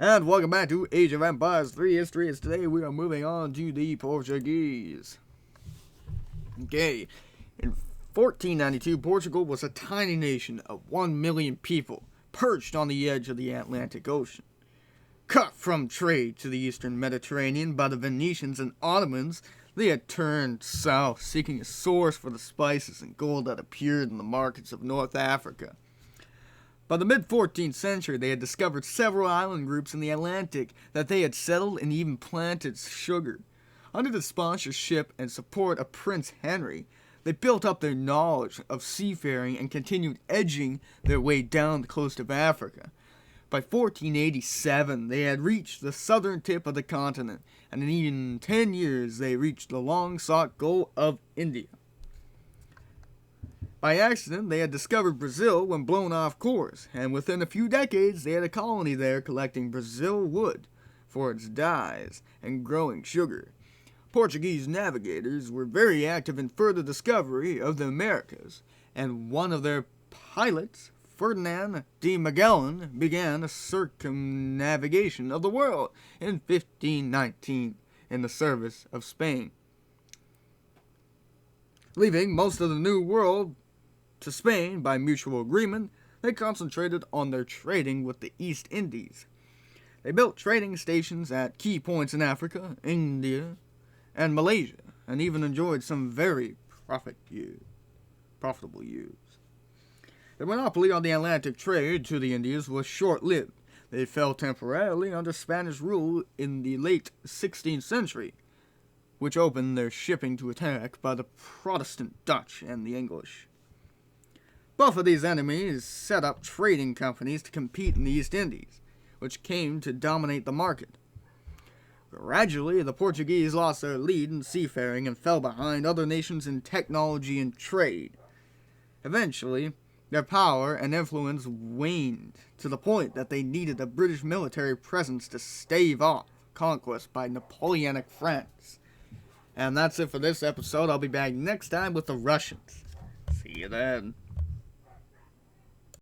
And welcome back to Age of Empires 3 History. As today we are moving on to the Portuguese. Okay, in 1492, Portugal was a tiny nation of 1 million people, perched on the edge of the Atlantic Ocean. Cut from trade to the eastern Mediterranean by the Venetians and Ottomans, they had turned south, seeking a source for the spices and gold that appeared in the markets of North Africa. By the mid-14th century, they had discovered several island groups in the Atlantic that they had settled and even planted sugar. Under the sponsorship and support of Prince Henry, they built up their knowledge of seafaring and continued edging their way down the coast of Africa. By 1487, they had reached the southern tip of the continent, and in even 10 years, they reached the long-sought goal of India. By accident, they had discovered Brazil when blown off course, and within a few decades, they had a colony there collecting Brazil wood for its dyes and growing sugar. Portuguese navigators were very active in further discovery of the Americas, and one of their pilots, Ferdinand de Magellan, began a circumnavigation of the world in 1519 in the service of Spain. Leaving most of the New World to Spain by mutual agreement, they concentrated on their trading with the East Indies. They built trading stations at key points in Africa, India, and Malaysia, and even enjoyed some very profitable years. Their monopoly on the Atlantic trade to the Indies was short-lived. They fell temporarily under Spanish rule in the late 16th century, which opened their shipping to attack by the Protestant Dutch and the English. Both of these enemies set up trading companies to compete in the East Indies, which came to dominate the market. Gradually, the Portuguese lost their lead in seafaring and fell behind other nations in technology and trade. Eventually, their power and influence waned to the point that they needed a British military presence to stave off conquest by Napoleonic France. And that's it for this episode. I'll be back next time with the Russians. See you then.